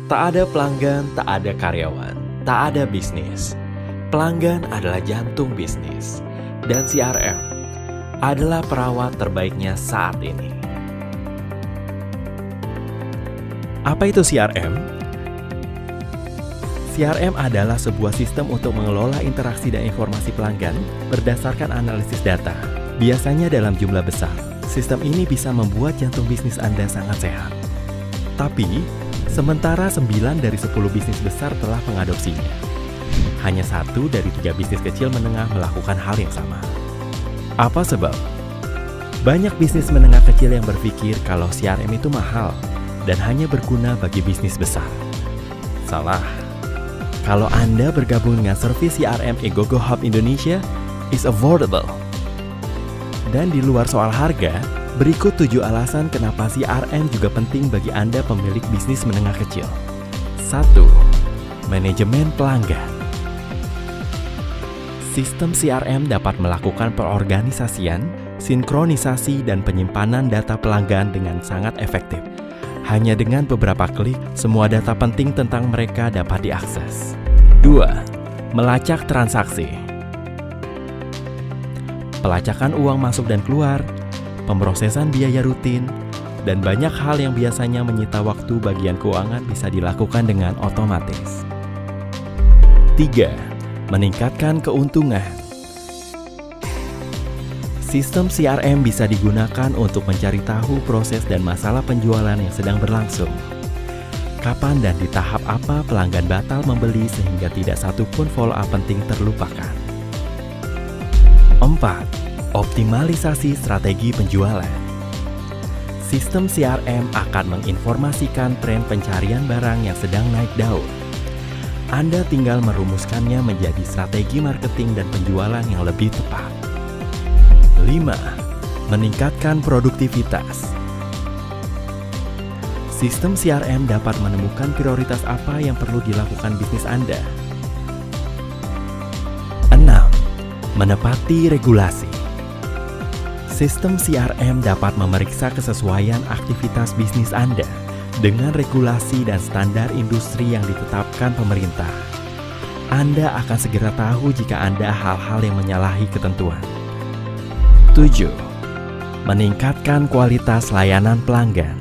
Tak ada pelanggan, tak ada karyawan, tak ada bisnis. Pelanggan adalah jantung bisnis, dan CRM adalah perawat terbaiknya saat ini. Apa itu CRM? CRM adalah sebuah sistem untuk mengelola interaksi dan informasi pelanggan berdasarkan analisis data, biasanya dalam jumlah besar. Sistem ini bisa membuat jantung bisnis Anda sangat sehat. Tapi, sementara 9 dari 10 bisnis besar telah mengadopsinya, hanya 1 dari 3 bisnis kecil menengah melakukan hal yang sama. Apa sebab? Banyak bisnis menengah kecil yang berpikir kalau CRM itu mahal dan hanya berguna bagi bisnis besar. Salah. Kalau Anda bergabung dengan servis CRM Egogo Hub Indonesia, is affordable. Dan di luar soal harga, berikut 7 alasan kenapa CRM juga penting bagi Anda pemilik bisnis menengah kecil. 1. Manajemen pelanggan. Sistem CRM dapat melakukan perorganisasian, sinkronisasi, dan penyimpanan data pelanggan dengan sangat efektif. Hanya dengan beberapa klik, semua data penting tentang mereka dapat diakses. 2. Melacak transaksi. Pelacakan uang masuk dan keluar, pemrosesan biaya rutin, dan banyak hal yang biasanya menyita waktu bagian keuangan bisa dilakukan dengan otomatis. 3. Meningkatkan keuntungan. Sistem CRM bisa digunakan untuk mencari tahu proses dan masalah penjualan yang sedang berlangsung. Kapan dan di tahap apa pelanggan batal membeli sehingga tidak satupun follow-up penting terlupakan. 4. Optimalisasi strategi penjualan. Sistem CRM akan menginformasikan tren pencarian barang yang sedang naik daun. Anda tinggal merumuskannya menjadi strategi marketing dan penjualan yang lebih tepat. 5. Meningkatkan produktivitas. Sistem CRM dapat menemukan prioritas apa yang perlu dilakukan bisnis Anda. 6. Menepati regulasi. Sistem CRM dapat memeriksa kesesuaian aktivitas bisnis Anda dengan regulasi dan standar industri yang ditetapkan pemerintah. Anda akan segera tahu jika ada hal-hal yang menyalahi ketentuan. 7. Meningkatkan kualitas layanan pelanggan.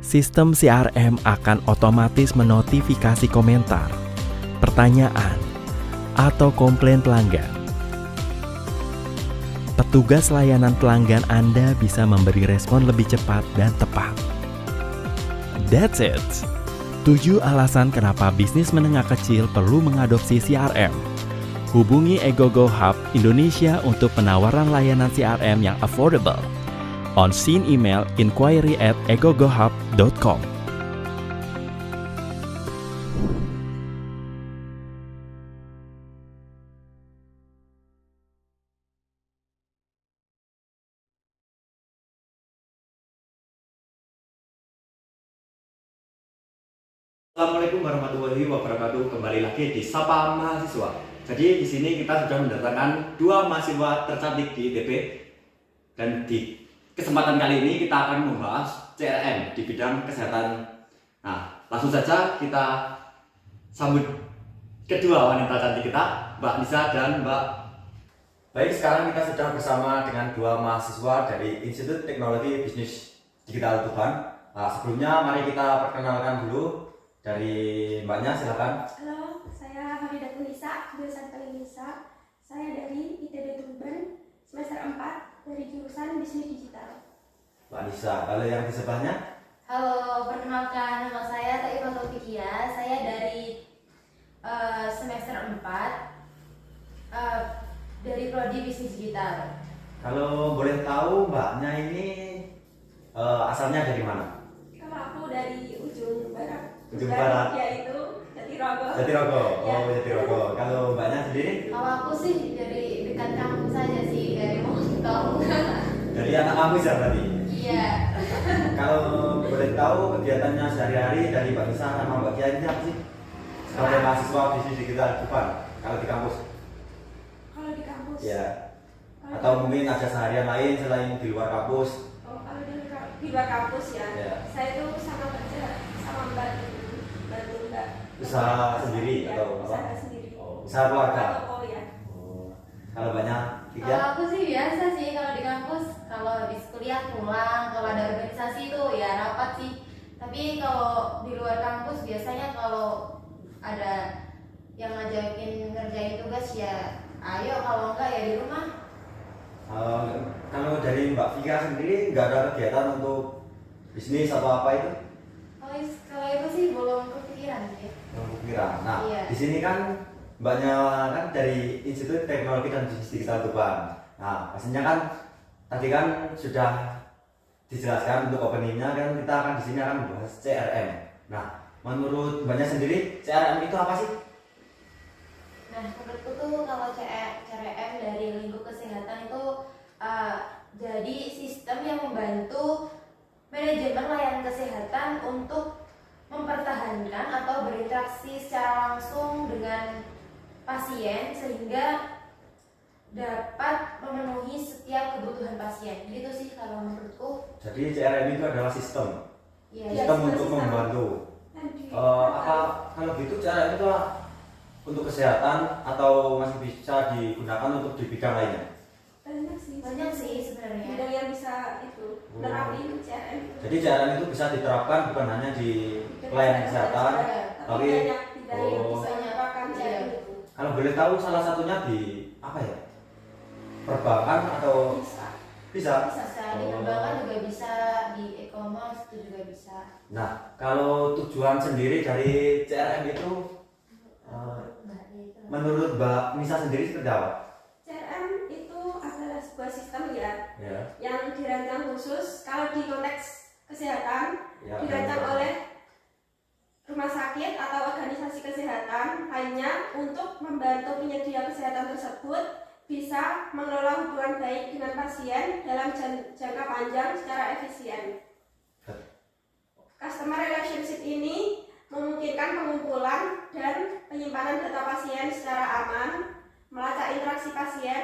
Sistem CRM akan otomatis menotifikasi komentar, pertanyaan, atau komplain pelanggan. Petugas layanan pelanggan Anda bisa memberi respon lebih cepat dan tepat. That's it. 7 alasan kenapa bisnis menengah kecil perlu mengadopsi CRM. Hubungi Egogo Hub Indonesia untuk penawaran layanan CRM yang affordable. On scene email inquiry@egogohub.com. Assalamualaikum warahmatullahi wabarakatuh. Kembali lagi di Sapa Mahasiswa. Jadi di sini kita sudah mendatangkan 2 mahasiswa tercantik di ITB. Dan di kesempatan kali ini kita akan membahas CRM di bidang kesehatan. Nah, langsung saja kita sambut kedua wanita cantik kita, Mbak Nisa dan Mbak. Baik, sekarang kita sudah bersama dengan 2 mahasiswa dari Institut Teknologi Bisnis Digital Tuban. Nah, sebelumnya mari kita perkenalkan dulu. Dari Mbaknya, silakan. Halo, saya Hamidatul Nisa, jurusan Nisa. Saya dari ITB Tuban, semester 4 dari jurusan Bisnis Digital. Mbak Nisa, lalu yang di sebelahnya? Halo, perkenalkan nama saya Taifah Taufikia. Saya dari semester 4 dari prodi Bisnis Digital. Kalau boleh tahu Mbaknya ini asalnya dari mana? Kalau aku dari ujung barat. Ujung barat? Yaitu Jatirogo. Jatirogo, Ya. oh Jatirogo. Kalau Mbaknya sendiri? Kalau aku sih dari dekat kampung saja sih, dari Montong. Dari anak kampus ya berarti? Iya. Kalau boleh tahu kegiatannya sehari-hari dari Mbak Nisa sama Mbak Kia ini apa sih? Sebagai mahasiswa bisnis digital Tuban, kalau di kampus? Kalau di kampus? Ya. Atau mungkin ada seharian lain selain di luar kampus? Oh, kalau di luar kampus ya. Ya. Saya itu sama kerja sama Mbak. usaha sendiri Ya, atau usaha apa? sendiri. Oh, usaha keluarga. Toko ya. Oh. Kalau banyak Kalau tiga, aku sih biasa sih kalau di kampus, kalau habis kuliah pulang, kalau ada organisasi itu ya rapat sih. Tapi kalau di luar kampus biasanya kalau ada yang ngajakin ngerjain tugas ya ayo, kalau enggak ya di rumah. kalau dari Mbak Vika sendiri nggak ada kegiatan untuk bisnis atau apa itu? Kalau itu sih belum kepikiran sih. Kira. Nah, Iya. di sini kan Mbaknya kan dari Institut Teknologi dan Bisnis Digital Tuban. Nah, pastinya kan tadi kan sudah dijelaskan untuk openingnya kan kita akan di sini akan membahas CRM. Nah, menurut Mbaknya sendiri CRM itu apa sih? Nah, menurutku tuh kalau CRM dari lingkup kesehatan itu jadi sistem yang membantu manajemen layanan kesehatan untuk mempertahankan atau berinteraksi secara langsung dengan pasien sehingga dapat memenuhi setiap kebutuhan pasien. Gitu sih kalau menurutku. Jadi CRM itu adalah sistem, Iya. sistem sebuah untuk sistem. membantu. Dan di Apa kalau gitu CRM itu untuk kesehatan atau masih bisa digunakan untuk di bidang lainnya? Banyak sih sebenarnya. bidang yang bisa itu menerapkan itu CRM itu. Jadi CRM itu bisa diterapkan bukan hanya di pelayanan kesehatan, tapi tapi banyak bidang yang oh. bisa menerapkan CRM Iya. itu. kalau boleh tahu salah satunya di apa ya? Perbankan atau Bisa. bisa? Bisa di perbankan juga bisa, di e-commerce itu juga bisa. Nah, kalau tujuan sendiri dari CRM itu menurut Mbak Nisa sendiri seperti apa? CRM itu adalah sebuah sistem ya Ya, yang dirancang khusus kalau di konteks kesehatan ya. dirancang oleh rumah sakit atau organisasi kesehatan hanya untuk membantu penyedia kesehatan tersebut bisa mengelola hubungan baik dengan pasien dalam jangka panjang secara efisien. Customer relationship ini memungkinkan pengumpulan dan penyimpanan data pasien secara aman, melacak interaksi pasien,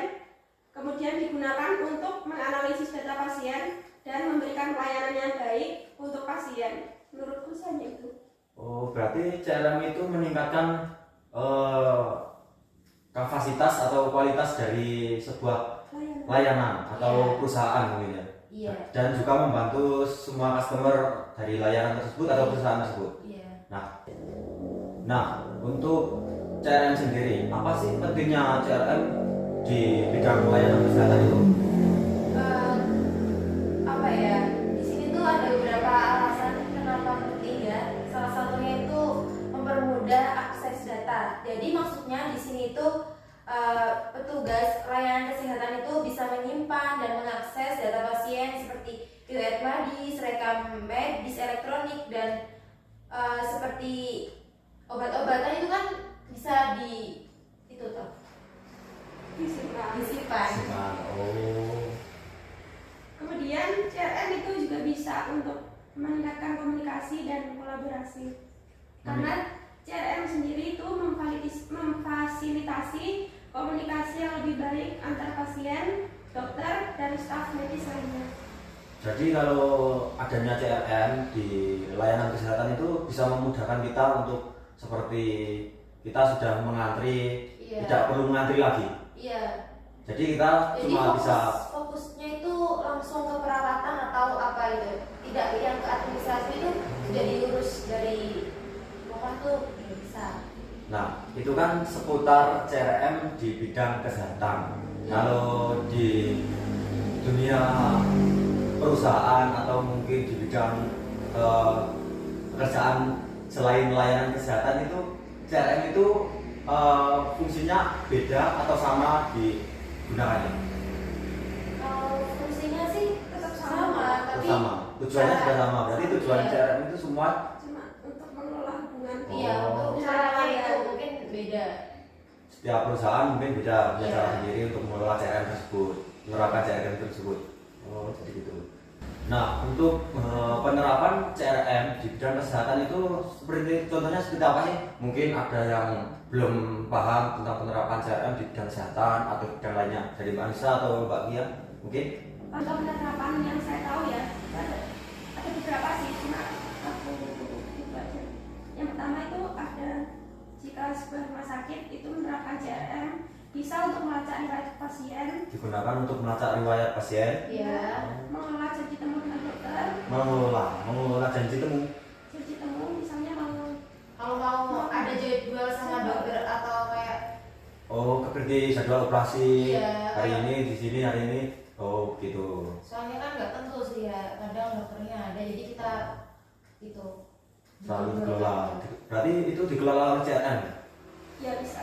kemudian digunakan untuk menganalisis data pasien dan memberikan pelayanan yang baik untuk pasien. Menurutku sih hanya itu. Oh, berarti CRM itu meningkatkan kapasitas atau kualitas dari sebuah layanan atau Iya. perusahaan mungkin ya. Iya. Dan juga membantu semua customer dari layanan tersebut atau perusahaan tersebut. Iya. Nah, untuk CRM sendiri, apa sih pentingnya CRM di bidang layanan kesehatan itu? Apa ya? Di sini tuh ada beberapa alasan kenapa penting ya. Salah satunya itu mempermudah akses data. Jadi maksudnya di sini tuh petugas layanan kesehatan itu bisa menyimpan dan mengakses data pasien seperti riwayat medis, rekam medis elektronik dan seperti obat-obatan itu kan bisa disimpan. Oh. Kemudian CRM itu juga bisa untuk meningkatkan komunikasi dan kolaborasi. Karena CRM sendiri itu memfasilitasi komunikasi yang lebih baik antar pasien, dokter, dan staf medis lainnya. Jadi kalau adanya CRM di layanan kesehatan itu bisa memudahkan kita untuk seperti kita sudah mengantri, Iya. tidak perlu mengantri lagi. Iya. Jadi kita Jadi cuma bisa fokusnya itu langsung ke perawatan atau apa itu, tidak yang ke administrasi itu sudah diurus dari rumah tuh ya bisa. Nah, itu kan seputar CRM di bidang kesehatan. Kalau di dunia perusahaan atau mungkin di bidang pekerjaan selain layanan kesehatan itu CRM itu fungsinya beda atau sama digunakannya? Kalau fungsinya sih tetap sama, tapi Sama. Tujuannya juga sama. Berarti tujuan Iya. CRM itu semua Cuma untuk mengelola hubungan. iya, Oh. untuk caranya itu mungkin beda. setiap perusahaan mungkin beda punya Iya. cara sendiri untuk mengelola CRM tersebut, menerapkan CRM tersebut. Oh, jadi gitu. Nah, untuk penerapan CRM di bidang kesehatan itu seperti contohnya seperti apa sih? Mungkin ada yang belum paham tentang penerapan CRM di bidang kesehatan atau bidang lainnya, dari Mbak Anissa atau Mbak Kia mungkin? Untuk penerapan yang saya tahu ya, ada beberapa sih, cuma aku itu aja. Yang pertama pertama itu ada jika sebuah rumah sakit itu menerapkan CRM bisa untuk melacak riwayat pasien, Digunakan untuk melacak riwayat pasien, Iya. mengelola janji temu dengan dokter, mengelola janji temu. janji temu misalnya Kalau mau ada jadwal sama dokter atau kayak Oh, seperti jadwal operasi Iya. hari ini di sini hari ini. Oh, gitu. soalnya kan nggak tentu sih ya, kadang dokternya ada, jadi kita itu Selalu dikelola. Berarti itu dikelola oleh CRM. ya bisa.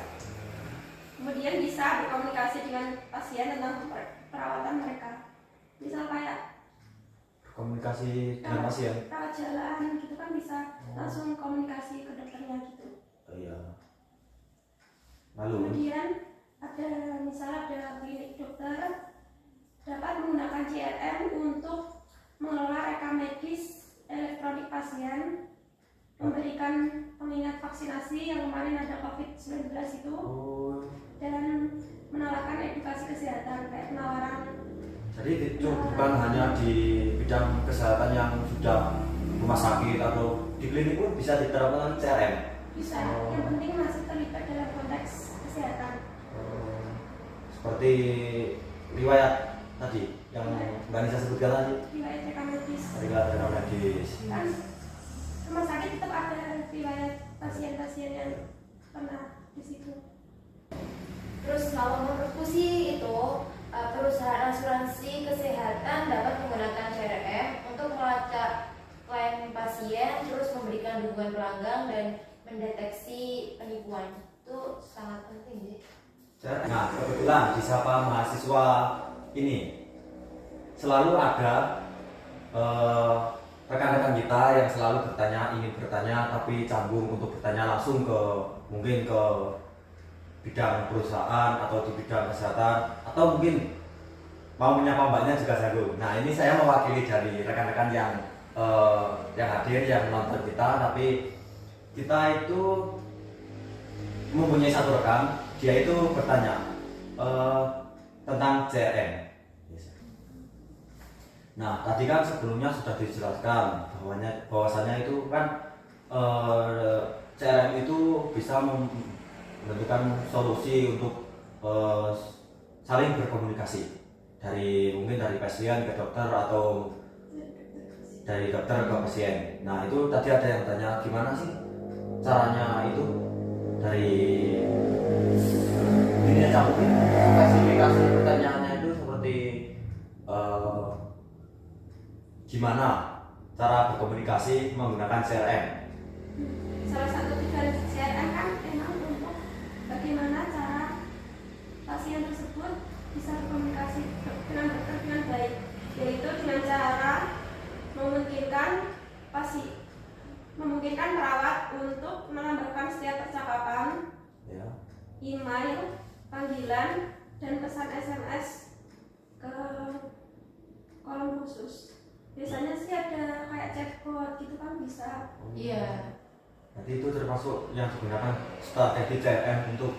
Kemudian bisa berkomunikasi dengan pasien tentang perawatan mereka. Misal kayak Komunikasi dengan pasien. rawat jalan gitu kan bisa langsung komunikasi ke dokternya gitu. Oh, iya. Lalu Kemudian ada misal ada klinik dokter dapat menggunakan CRM untuk mengelola rekam medis elektronik pasien, memberikan pengingat vaksinasi yang kemarin ada COVID-19 itu, oh, dan menawarkan edukasi kesehatan kayak penawaran. jadi itu bukan hanya di bidang kesehatan yang sudah rumah sakit atau di klinik pun bisa diterapkan CRM. Bisa, yang penting masih terlibat dalam konteks kesehatan. Seperti riwayat tadi yang Mbak Nisa sebutkan tadi, Riwayat rekam medis. riwayat rekam medis. Kan rumah sakit tetap ada riwayat pasien-pasien yang pernah di situ. Terus kalau menurutku sih itu perusahaan asuransi kesehatan dapat menggunakan CRM untuk melacak klaim pasien, terus memberikan dukungan pelanggan dan mendeteksi penipuan. Itu sangat penting sih. Nah, kebetulan di Sapa Mahasiswa ini selalu ada rekan-rekan kita yang selalu ingin bertanya tapi canggung untuk bertanya langsung ke mungkin ke bidang perusahaan atau di bidang kesehatan atau mungkin mau menyapa mbaknya juga jago. Nah, ini saya mewakili dari rekan-rekan yang hadir yang menonton kita, tapi kita itu mempunyai satu rekan, dia itu bertanya tentang CRM. Nah, tadi kan sebelumnya sudah dijelaskan bahwasanya itu kan CRM itu bisa menentukan solusi untuk saling berkomunikasi mungkin dari pasien ke dokter atau dari dokter ke pasien. Nah, itu tadi ada yang tanya gimana sih caranya itu dari ini aja mungkin spesifikasi pertanyaannya itu seperti gimana cara berkomunikasi menggunakan CRM. Salah satu tujuan CRM kan memang untuk bagaimana cara pasien tersebut bisa berkomunikasi dengan dokter dengan baik, yaitu dengan cara memungkinkan perawat untuk menambahkan setiap percakapan, Ya. email, panggilan, dan pesan SMS ke kolom khusus. Biasanya sih ada kayak chatbot gitu kan bisa. Iya. Jadi itu termasuk yang digunakan strategi CRM untuk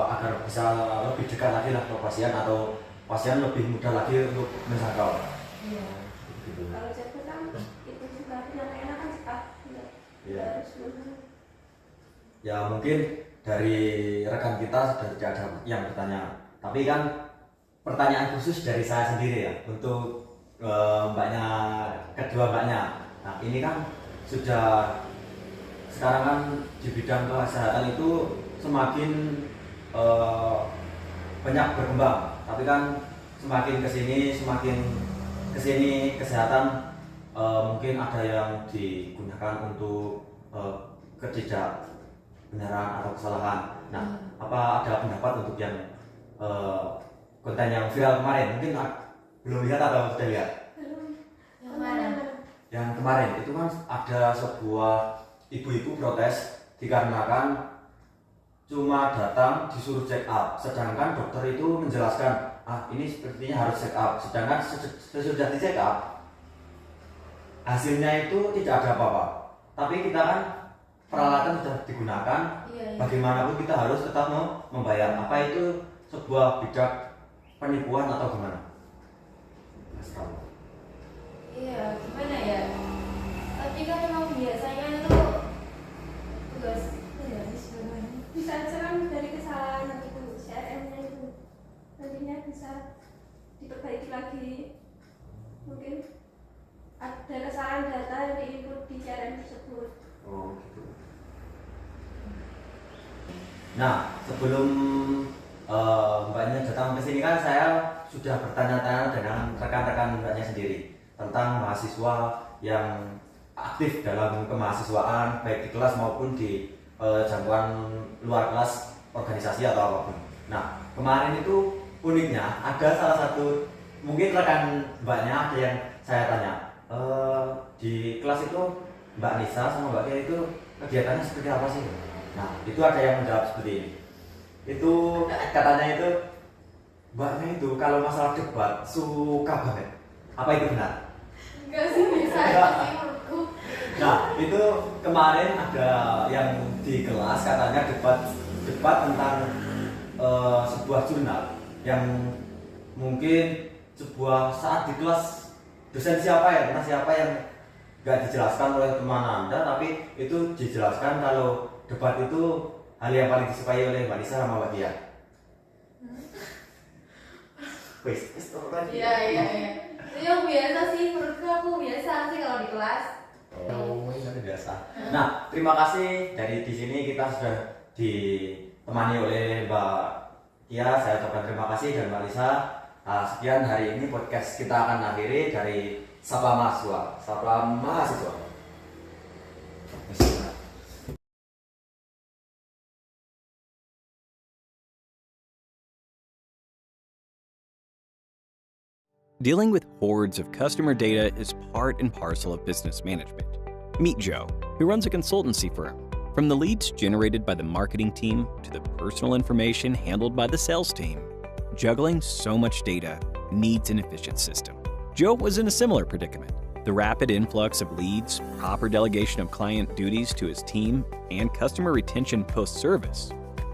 agar bisa lebih dekat lagi lah ke pasien atau pasien lebih mudah lagi untuk menjangkau. Iya. Gitu. Kalau chatbot kan itu juga penyampaiannya kan cepat. Iya. Harus benar. Ya mungkin dari rekan kita sudah tidak ada yang bertanya, tapi kan pertanyaan khusus dari saya sendiri ya untuk kedua mbaknya. Nah, ini kan sudah sekarang kan di bidang kesehatan itu semakin banyak berkembang, tapi kan semakin kesini kesehatan mungkin ada yang digunakan untuk ketidakbenaran atau kesalahan. Nah, apa ada pendapat untuk yang konten yang viral kemarin? Mungkin belum lihat atau sudah lihat? Belum. Yang mana? Yang kemarin itu kan ada sebuah ibu-ibu protes dikarenakan cuma datang disuruh check up, sedangkan dokter itu menjelaskan ini sepertinya harus check up, sedangkan sesudah di check up hasilnya itu tidak ada apa-apa, tapi kita kan peralatan sudah digunakan, Iya. bagaimanapun kita harus tetap membayar. Apa itu sebuah bidak penipuan atau gimana? Mas tahu. Iya, gimana ya? Tapi kan memang biasanya itu tugas ya sebenarnya. Bisa aja kan dari kesalahan itu CRM-nya itu nantinya bisa diperbaiki lagi. Mungkin ada kesalahan data yang diinput di CRM tersebut. Oh gitu. Nah, sebelum mbaknya datang ke sini kan saya sudah bertanya-tanya dengan rekan-rekan mbaknya sendiri tentang mahasiswa yang aktif dalam kemahasiswaan baik di kelas maupun di jangkauan luar kelas organisasi atau apapun. Nah, kemarin itu uniknya ada salah satu mungkin rekan mbaknya ada yang saya tanya di kelas itu Mbak Nisa sama Mbak Kia itu kegiatannya seperti apa sih? Nah, itu ada yang menjawab seperti ini. Itu katanya itu mbaknya itu kalau masalah debat suka banget. Apa itu benar? Enggak sih, bisa aja sih menurutku. Nah, itu kemarin ada yang di kelas katanya debat tentang sebuah jurnal yang mungkin sebuah saat di kelas dosen siapa ya, entah siapa yang nggak dijelaskan oleh teman Anda, tapi itu dijelaskan kalau debat itu hal yang paling disukai oleh Mbak Nisa sama Mbak Kia. Wis, Iya. Itu yang biasa sih, menurutku aku biasa sih kalau di kelas. Oh, ini biasa. Nah, terima kasih dari di sini kita sudah ditemani oleh Mbak Kia. Saya ucapkan terima kasih dan Mbak Nisa. Sekian hari ini podcast kita akan akhiri dari Sapa Mahasiswa. Sapa Mahasiswa. Dealing with hordes of customer data is part and parcel of business management. Meet Joe, who runs a consultancy firm. From the leads generated by the marketing team to the personal information handled by the sales team, juggling so much data needs an efficient system. Joe was in a similar predicament. The rapid influx of leads, proper delegation of client duties to his team, and customer retention post-service.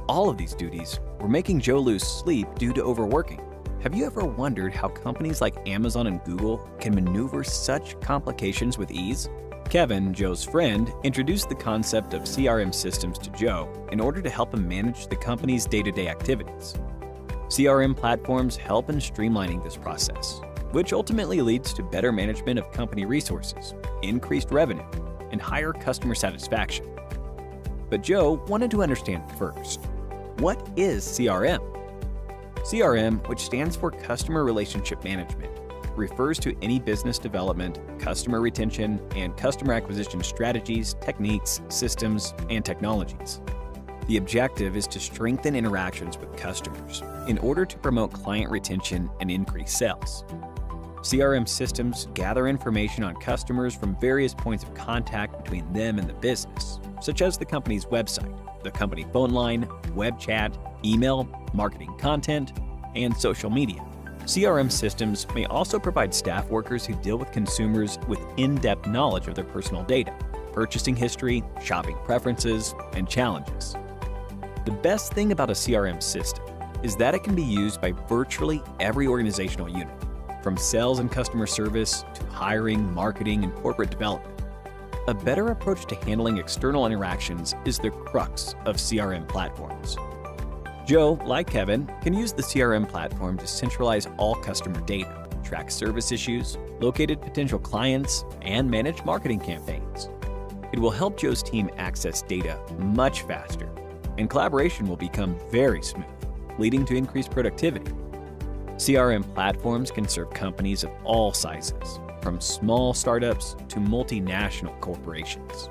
All of these duties were making Joe lose sleep due to overworking. Have you ever wondered how companies like Amazon and Google can maneuver such complications with ease? Kevin, Joe's friend, introduced the concept of CRM systems to Joe in order to help him manage the company's day-to-day activities. CRM platforms help in streamlining this process, which ultimately leads to better management of company resources, increased revenue, and higher customer satisfaction. But Joe wanted to understand first, what is CRM? CRM, which stands for Customer Relationship Management, refers to any business development, customer retention, and customer acquisition strategies, techniques, systems, and technologies. The objective is to strengthen interactions with customers in order to promote client retention and increase sales. CRM systems gather information on customers from various points of contact between them and the business, such as the company's website, the company phone line, web chat, email, marketing content, and social media. CRM systems may also provide staff workers who deal with consumers with in-depth knowledge of their personal data, purchasing history, shopping preferences, and challenges. The best thing about a CRM system is that it can be used by virtually every organizational unit, from sales and customer service to hiring, marketing, and corporate development. A better approach to handling external interactions is the crux of CRM platforms. Joe, like Kevin, can use the CRM platform to centralize all customer data, track service issues, locate potential clients, and manage marketing campaigns. It will help Joe's team access data much faster, and collaboration will become very smooth, leading to increased productivity. CRM platforms can serve companies of all sizes, from small startups to multinational corporations.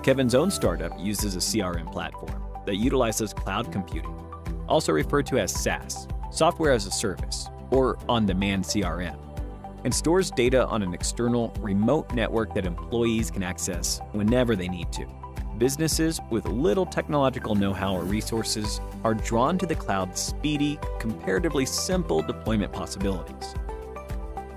Kevin's own startup uses a CRM platform that utilizes cloud computing, also referred to as SaaS, software as a service, or on-demand CRM, and stores data on an external, remote network that employees can access whenever they need to. Businesses with little technological know-how or resources are drawn to the cloud's speedy, comparatively simple deployment possibilities.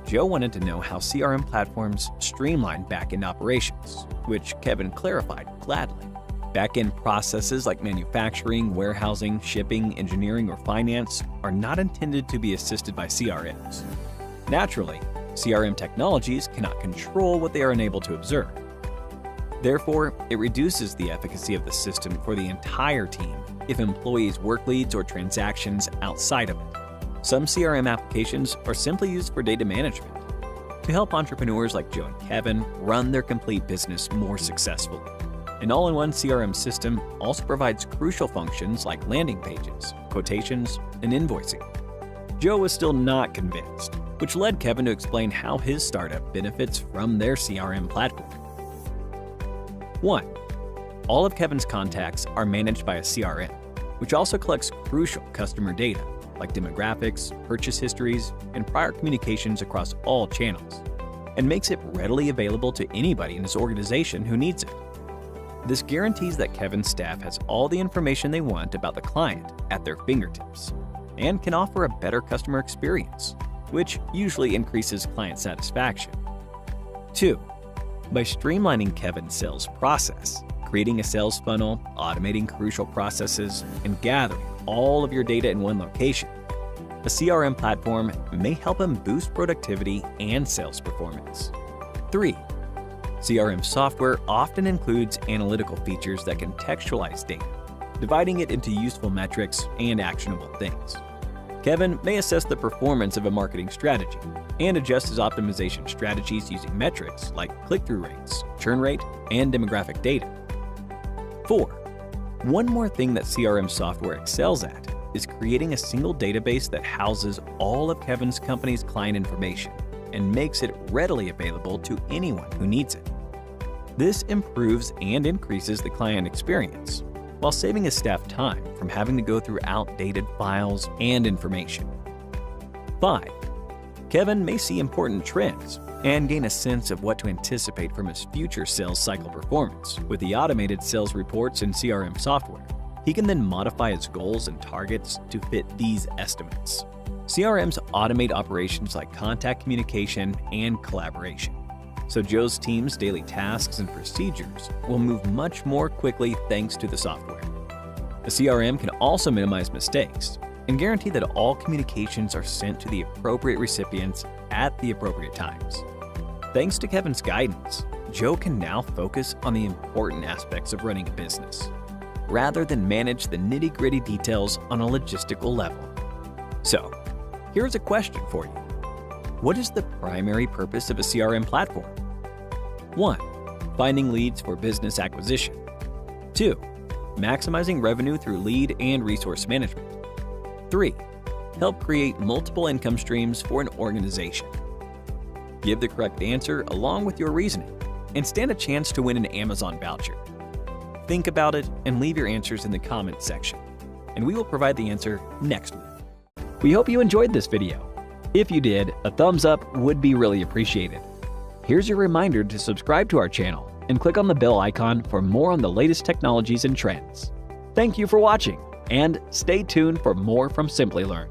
Joe wanted to know how CRM platforms streamline back-end operations, which Kevin clarified gladly. Back-end processes like manufacturing, warehousing, shipping, engineering, or finance are not intended to be assisted by CRMs. Naturally, CRM technologies cannot control what they are unable to observe. Therefore, it reduces the efficacy of the system for the entire team if employees work leads or transactions outside of it. Some CRM applications are simply used for data management to help entrepreneurs like Joe and Kevin run their complete business more successfully. An all-in-one CRM system also provides crucial functions like landing pages, quotations, and invoicing. Joe was still not convinced, which led Kevin to explain how his startup benefits from their CRM platform. 1. All of Kevin's contacts are managed by a CRM, which also collects crucial customer data like demographics, purchase histories, and prior communications across all channels, and makes it readily available to anybody in his organization who needs it. This guarantees that Kevin's staff has all the information they want about the client at their fingertips and can offer a better customer experience, which usually increases client satisfaction. 2. By streamlining Kevin's sales process, creating a sales funnel, automating crucial processes, and gathering all of your data in one location, a CRM platform may help him boost productivity and sales performance. 3. CRM software often includes analytical features that contextualize data, dividing it into useful metrics and actionable things. Kevin may assess the performance of a marketing strategy and adjust his optimization strategies using metrics like click-through rates, churn rate, and demographic data. 4. One more thing that CRM software excels at is creating a single database that houses all of Kevin's company's client information and makes it readily available to anyone who needs it. This improves and increases the client experience, while saving his staff time from having to go through outdated files and information. 5. Kevin may see important trends and gain a sense of what to anticipate from his future sales cycle performance. With the automated sales reports and CRM software, he can then modify his goals and targets to fit these estimates. CRMs automate operations like contact communication and collaboration, so Joe's team's daily tasks and procedures will move much more quickly thanks to the software. The CRM can also minimize mistakes and guarantee that all communications are sent to the appropriate recipients at the appropriate times. Thanks to Kevin's guidance, Joe can now focus on the important aspects of running a business, rather than manage the nitty-gritty details on a logistical level. So, here's a question for you. What is the primary purpose of a CRM platform? 1. Finding leads for business acquisition. 2. Maximizing revenue through lead and resource management. 3. Help create multiple income streams for an organization. Give the correct answer along with your reasoning, and stand a chance to win an Amazon voucher. Think about it and leave your answers in the comments section, and we will provide the answer next week. We hope you enjoyed this video. If you did, a thumbs up would be really appreciated. Here's your reminder to subscribe to our channel and click on the bell icon for more on the latest technologies and trends. Thank you for watching, and stay tuned for more from Simply Learn.